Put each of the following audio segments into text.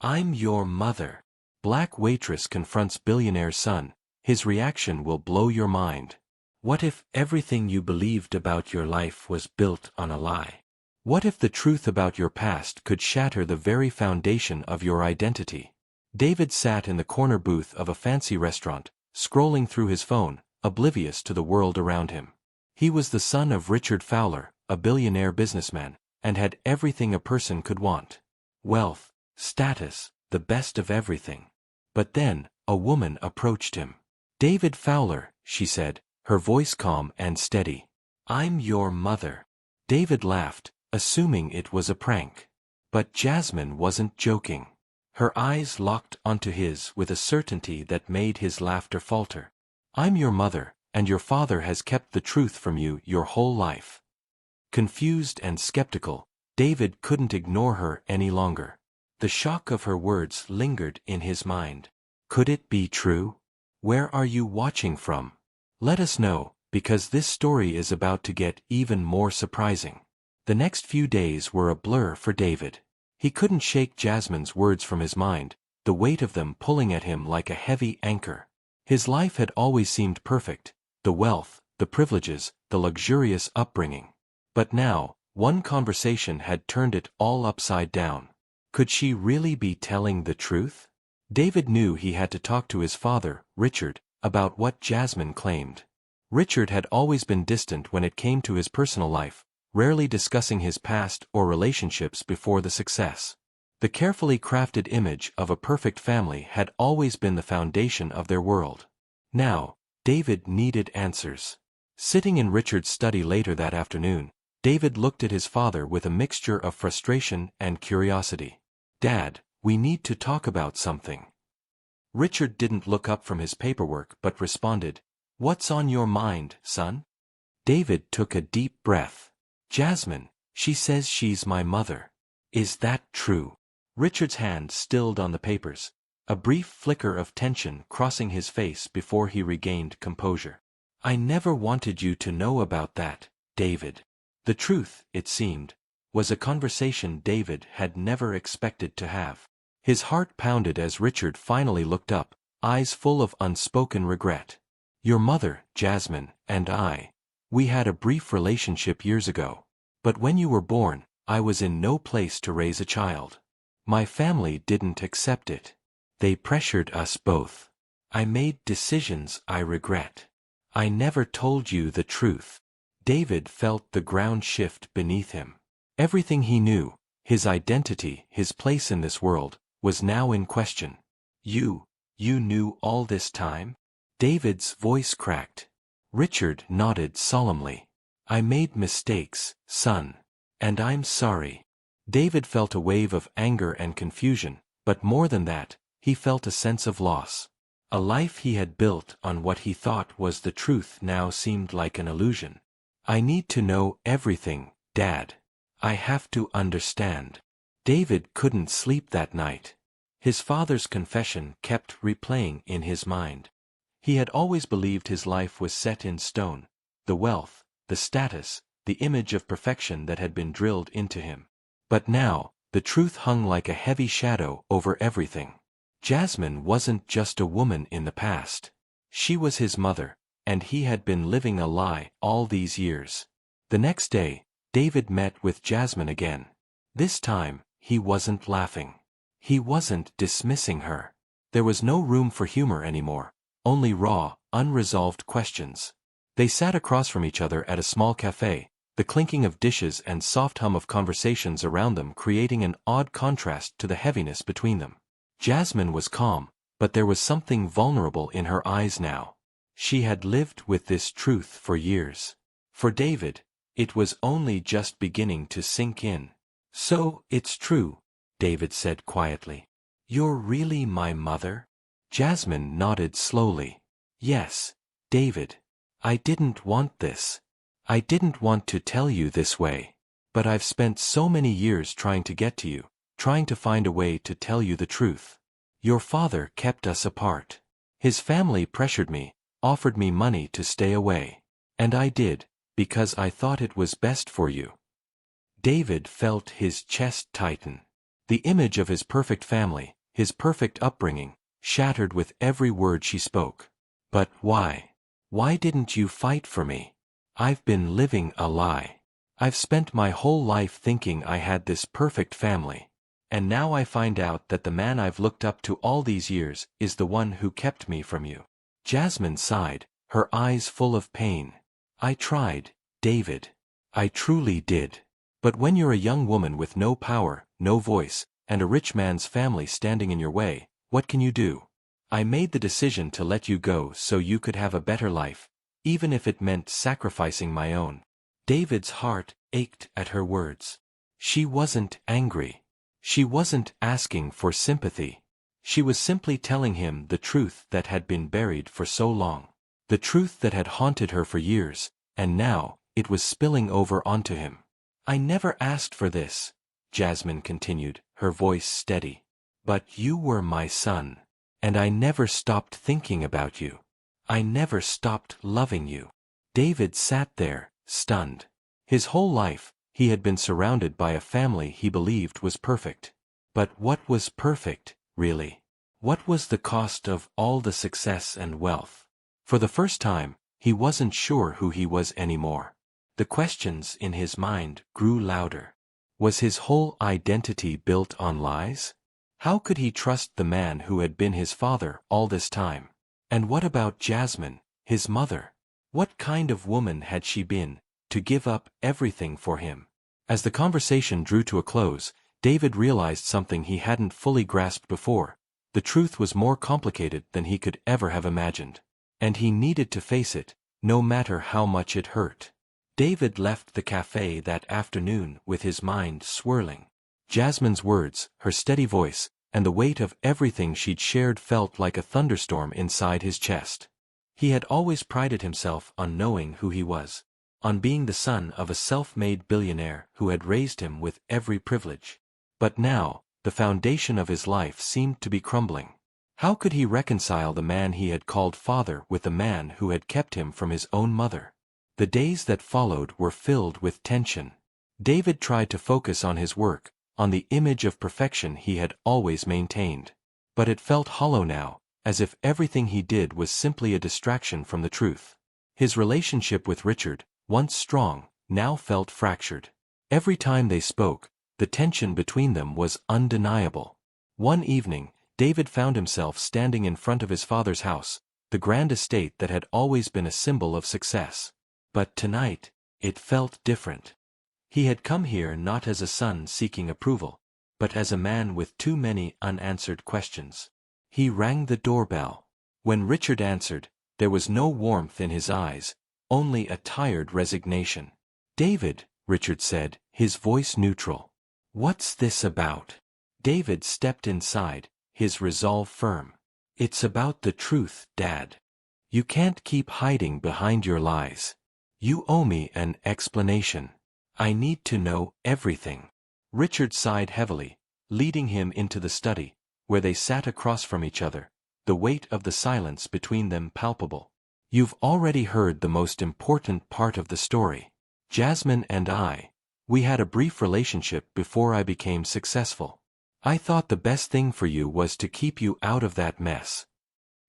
I'm your mother. Black waitress confronts billionaire son. His reaction will blow your mind. What if everything you believed about your life was built on a lie? What if the truth about your past could shatter the very foundation of your identity? David sat in the corner booth of a fancy restaurant, scrolling through his phone, oblivious to the world around him. He was the son of Richard Fowler, a billionaire businessman, and had everything a person could want. Wealth, status, the best of everything. But then, a woman approached him. "David Fowler," she said, her voice calm and steady. "I'm your mother." David laughed, assuming it was a prank. But Jasmine wasn't joking. Her eyes locked onto his with a certainty that made his laughter falter. "I'm your mother, and your father has kept the truth from you your whole life." Confused and skeptical, David couldn't ignore her any longer. The shock of her words lingered in his mind. Could it be true? Where are you watching from? Let us know, because this story is about to get even more surprising. The next few days were a blur for David. He couldn't shake Jasmine's words from his mind, the weight of them pulling at him like a heavy anchor. His life had always seemed perfect, the wealth, the privileges, the luxurious upbringing. But now, one conversation had turned it all upside down. Could she really be telling the truth? David knew he had to talk to his father, Richard, about what Jasmine claimed. Richard had always been distant when it came to his personal life, rarely discussing his past or relationships before the success. The carefully crafted image of a perfect family had always been the foundation of their world. Now, David needed answers. Sitting in Richard's study later that afternoon, David looked at his father with a mixture of frustration and curiosity. "Dad, we need to talk about something." Richard didn't look up from his paperwork but responded, "What's on your mind, son?" David took a deep breath. "Jasmine, she says she's my mother. Is that true?" Richard's hand stilled on the papers, a brief flicker of tension crossing his face before he regained composure. "I never wanted you to know about that, David." The truth, it seemed, was a conversation David had never expected to have. His heart pounded as Richard finally looked up, eyes full of unspoken regret. "Your mother, Jasmine, and we had a brief relationship years ago. But when you were born, I was in no place to raise a child. My family didn't accept it. They pressured us both. I made decisions I regret. I never told you the truth." David felt the ground shift beneath him. Everything he knew, his identity, his place in this world, was now in question. You knew all this time?" David's voice cracked. Richard nodded solemnly. "I made mistakes, son. And I'm sorry." David felt a wave of anger and confusion, but more than that, he felt a sense of loss. A life he had built on what he thought was the truth now seemed like an illusion. "I need to know everything, Dad. I have to understand." David couldn't sleep that night. His father's confession kept replaying in his mind. He had always believed his life was set in stone, the wealth, the status, the image of perfection that had been drilled into him. But now, the truth hung like a heavy shadow over everything. Jasmine wasn't just a woman in the past. She was his mother, and he had been living a lie all these years. The next day, David met with Jasmine again. This time, he wasn't laughing. He wasn't dismissing her. There was no room for humor anymore, only raw, unresolved questions. They sat across from each other at a small cafe, the clinking of dishes and soft hum of conversations around them creating an odd contrast to the heaviness between them. Jasmine was calm, but there was something vulnerable in her eyes now. She had lived with this truth for years. For David, it was only just beginning to sink in. "So, it's true," David said quietly. "You're really my mother?" Jasmine nodded slowly. "Yes, David. I didn't want this. I didn't want to tell you this way. But I've spent so many years trying to get to you, trying to find a way to tell you the truth. Your father kept us apart. His family pressured me, offered me money to stay away. And I did, because I thought it was best for you." David felt his chest tighten. The image of his perfect family, his perfect upbringing, shattered with every word she spoke. But why? Why didn't you fight for me? I've been living a lie. I've spent my whole life thinking I had this perfect family. And now I find out that the man I've looked up to all these years is the one who kept me from you. Jasmine sighed, her eyes full of pain. I tried, David. I truly did. But when you're a young woman with no power, no voice, and a rich man's family standing in your way, what can you do? I made the decision to let you go so you could have a better life, even if it meant sacrificing my own. David's heart ached at her words. She wasn't angry. She wasn't asking for sympathy. She was simply telling him the truth that had been buried for so long. The truth that had haunted her for years, and now, it was spilling over onto him. I never asked for this, Jasmine continued, her voice steady. But you were my son. And I never stopped thinking about you. I never stopped loving you. David sat there, stunned. His whole life, he had been surrounded by a family he believed was perfect. But what was perfect, really? What was the cost of all the success and wealth? For the first time, he wasn't sure who he was anymore. The questions in his mind grew louder. Was his whole identity built on lies? How could he trust the man who had been his father all this time? And what about Jasmine, his mother? What kind of woman had she been, to give up everything for him? As the conversation drew to a close, David realized something he hadn't fully grasped before. The truth was more complicated than he could ever have imagined. And he needed to face it, no matter how much it hurt. David left the cafe that afternoon with his mind swirling. Jasmine's words, her steady voice, and the weight of everything she'd shared felt like a thunderstorm inside his chest. He had always prided himself on knowing who he was, on being the son of a self-made billionaire who had raised him with every privilege. But now, the foundation of his life seemed to be crumbling. How could he reconcile the man he had called father with the man who had kept him from his own mother? The days that followed were filled with tension. David tried to focus on his work, on the image of perfection he had always maintained. But it felt hollow now, as if everything he did was simply a distraction from the truth. His relationship with Richard, once strong, now felt fractured. Every time they spoke, the tension between them was undeniable. One evening, David found himself standing in front of his father's house, the grand estate that had always been a symbol of success. But tonight, it felt different. He had come here not as a son seeking approval, but as a man with too many unanswered questions. He rang the doorbell. When Richard answered, there was no warmth in his eyes, only a tired resignation. "David," Richard said, his voice neutral. "What's this about?" David stepped inside, his resolve firm. "It's about the truth, Dad. You can't keep hiding behind your lies. You owe me an explanation. I need to know everything." Richard sighed heavily, leading him into the study, where they sat across from each other, the weight of the silence between them palpable. "You've already heard the most important part of the story. Jasmine and we had a brief relationship before I became successful. I thought the best thing for you was to keep you out of that mess."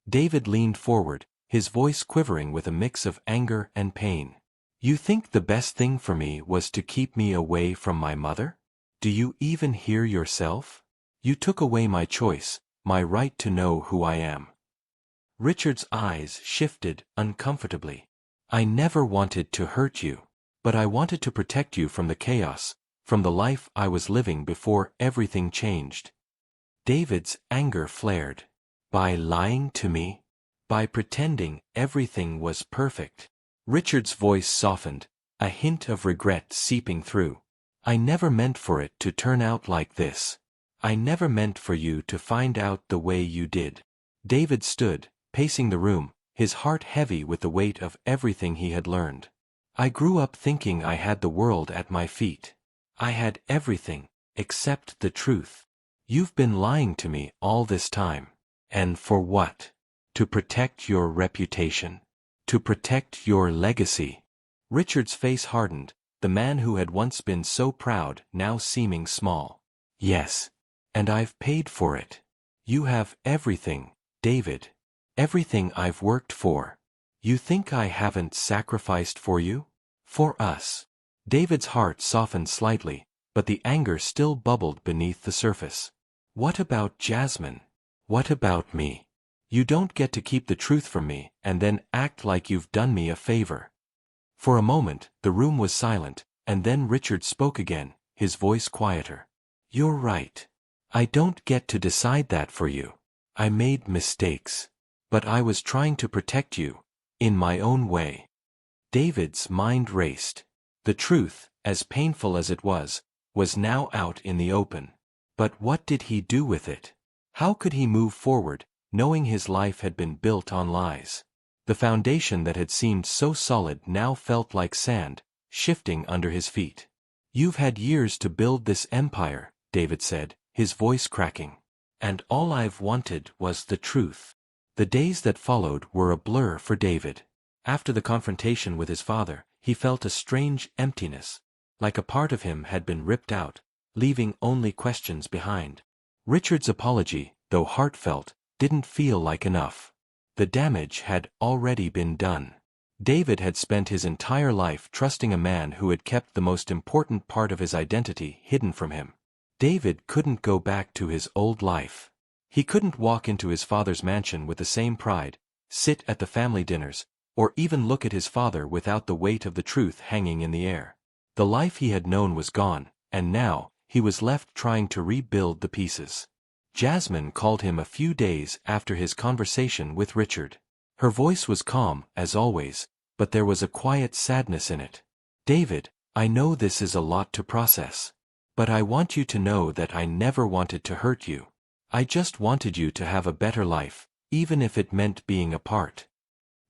David leaned forward, his voice quivering with a mix of anger and pain. "You think the best thing for me was to keep me away from my mother? Do you even hear yourself? You took away my choice, my right to know who I am." Richard's eyes shifted uncomfortably. "I never wanted to hurt you. But I wanted to protect you from the chaos, from the life I was living before everything changed." David's anger flared. "By lying to me? By pretending everything was perfect?" Richard's voice softened, a hint of regret seeping through. "I never meant for it to turn out like this. I never meant for you to find out the way you did." David stood, pacing the room, his heart heavy with the weight of everything he had learned. "I grew up thinking I had the world at my feet. I had everything, except the truth. You've been lying to me all this time. And for what? To protect your reputation. To protect your legacy." Richard's face hardened, the man who had once been so proud now seeming small. "Yes, And I've paid for it. You have everything, David. Everything I've worked for. You think I haven't sacrificed for you? For us. David's heart softened slightly, but the anger still bubbled beneath the surface. What about Jasmine? What about me? You don't get to keep the truth from me and then act like you've done me a favor. For a moment, the room was silent, and then Richard spoke again, his voice quieter. You're right. I don't get to decide that for you. I made mistakes. But I was trying to protect you, in my own way. David's mind raced. The truth, as painful as it was now out in the open. But what did he do with it? How could he move forward, knowing his life had been built on lies? The foundation that had seemed so solid now felt like sand, shifting under his feet. You've had years to build this empire, David said, his voice cracking. And all I've wanted was the truth. The days that followed were a blur for David. After the confrontation with his father, he felt a strange emptiness, like a part of him had been ripped out, leaving only questions behind. Richard's apology, though heartfelt, didn't feel like enough. The damage had already been done. David had spent his entire life trusting a man who had kept the most important part of his identity hidden from him. David couldn't go back to his old life. He couldn't walk into his father's mansion with the same pride, sit at the family dinners, or even look at his father without the weight of the truth hanging in the air. The life he had known was gone, and now, he was left trying to rebuild the pieces. Jasmine called him a few days after his conversation with Richard. Her voice was calm, as always, but there was a quiet sadness in it. David, I know this is a lot to process. But I want you to know that I never wanted to hurt you. I just wanted you to have a better life, even if it meant being apart.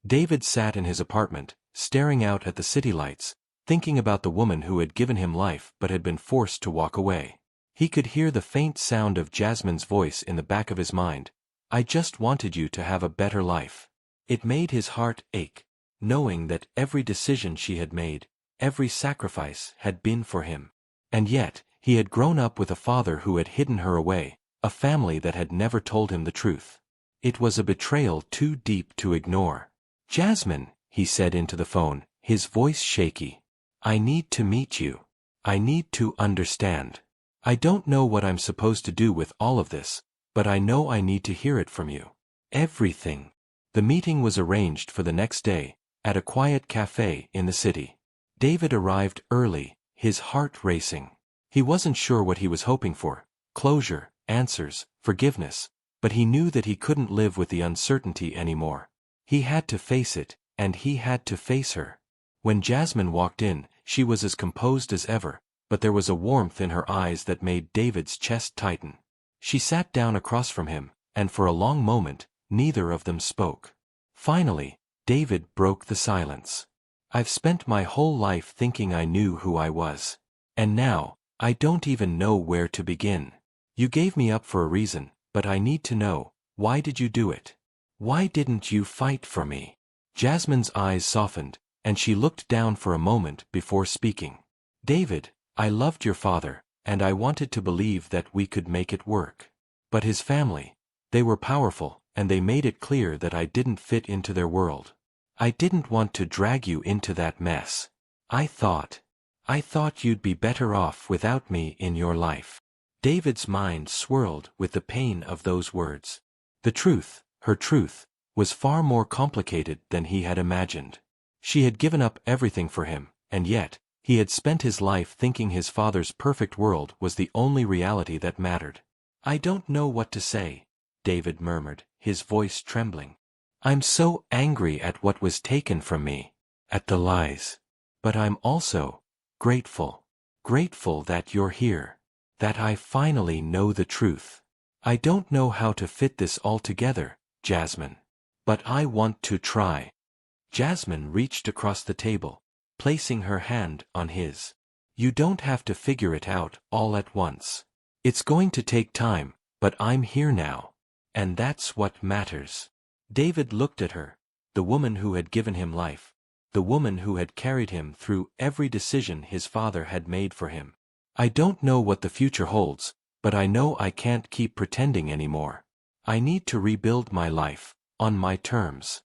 David sat in his apartment, staring out at the city lights, thinking about the woman who had given him life but had been forced to walk away. He could hear the faint sound of Jasmine's voice in the back of his mind. I just wanted you to have a better life. It made his heart ache, knowing that every decision she had made, every sacrifice had been for him. And yet, he had grown up with a father who had hidden her away, a family that had never told him the truth. It was a betrayal too deep to ignore. Jasmine, he said into the phone, his voice shaky. I need to meet you. I need to understand. I don't know what I'm supposed to do with all of this, but I know I need to hear it from you. Everything. The meeting was arranged for the next day, at a quiet cafe in the city. David arrived early, his heart racing. He wasn't sure what he was hoping for, closure, answers, forgiveness, but he knew that he couldn't live with the uncertainty anymore. He had to face it, and he had to face her. When Jasmine walked in, she was as composed as ever, but there was a warmth in her eyes that made David's chest tighten. She sat down across from him, and for a long moment, neither of them spoke. Finally, David broke the silence. I've spent my whole life thinking I knew who I was. And now, I don't even know where to begin. You gave me up for a reason, but I need to know, why did you do it? Why didn't you fight for me? Jasmine's eyes softened, and she looked down for a moment before speaking. David, I loved your father, and I wanted to believe that we could make it work. But his family, they were powerful, and they made it clear that I didn't fit into their world. I didn't want to drag you into that mess. I thought you'd be better off without me in your life. David's mind swirled with the pain of those words. The truth, her truth, was far more complicated than he had imagined. She had given up everything for him, and yet, he had spent his life thinking his father's perfect world was the only reality that mattered. I don't know what to say, David murmured, his voice trembling. I'm so angry at what was taken from me, at the lies. But I'm also grateful. Grateful that you're here. That I finally know the truth. I don't know how to fit this all together, Jasmine. But I want to try. Jasmine reached across the table, placing her hand on his. You don't have to figure it out all at once. It's going to take time, but I'm here now. And that's what matters. David looked at her, the woman who had given him life, the woman who had carried him through every decision his father had made for him. I don't know what the future holds, but I know I can't keep pretending anymore. I need to rebuild my life, on my terms.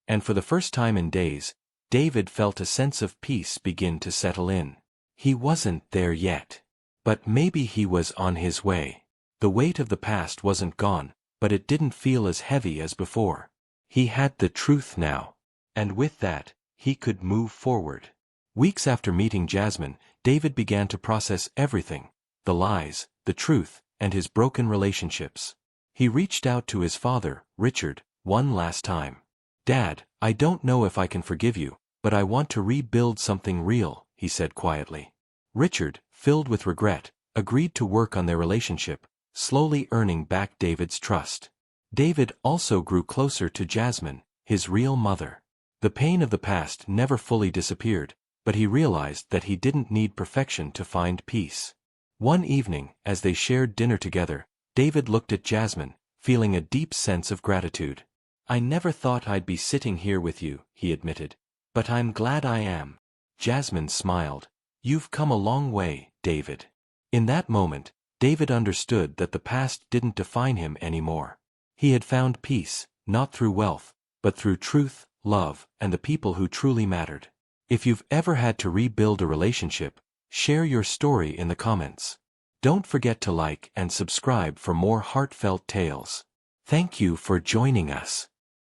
And for the first time in days, David felt a sense of peace begin to settle in. He wasn't there yet. But maybe he was on his way. The weight of the past wasn't gone, but it didn't feel as heavy as before. He had the truth now. And with that, he could move forward. Weeks after meeting Jasmine, David began to process everything: the lies, the truth, and his broken relationships. He reached out to his father, Richard, one last time. "Dad, I don't know if I can forgive you, but I want to rebuild something real," he said quietly. Richard, filled with regret, agreed to work on their relationship, slowly earning back David's trust. David also grew closer to Jasmine, his real mother. The pain of the past never fully disappeared, but he realized that he didn't need perfection to find peace. One evening, as they shared dinner together, David looked at Jasmine, feeling a deep sense of gratitude. "I never thought I'd be sitting here with you," he admitted. "But I'm glad I am." Jasmine smiled. "You've come a long way, David." In that moment, David understood that the past didn't define him anymore. He had found peace, not through wealth, but through truth, love, and the people who truly mattered. If you've ever had to rebuild a relationship, share your story in the comments. Don't forget to like and subscribe for more heartfelt tales. Thank you for joining us.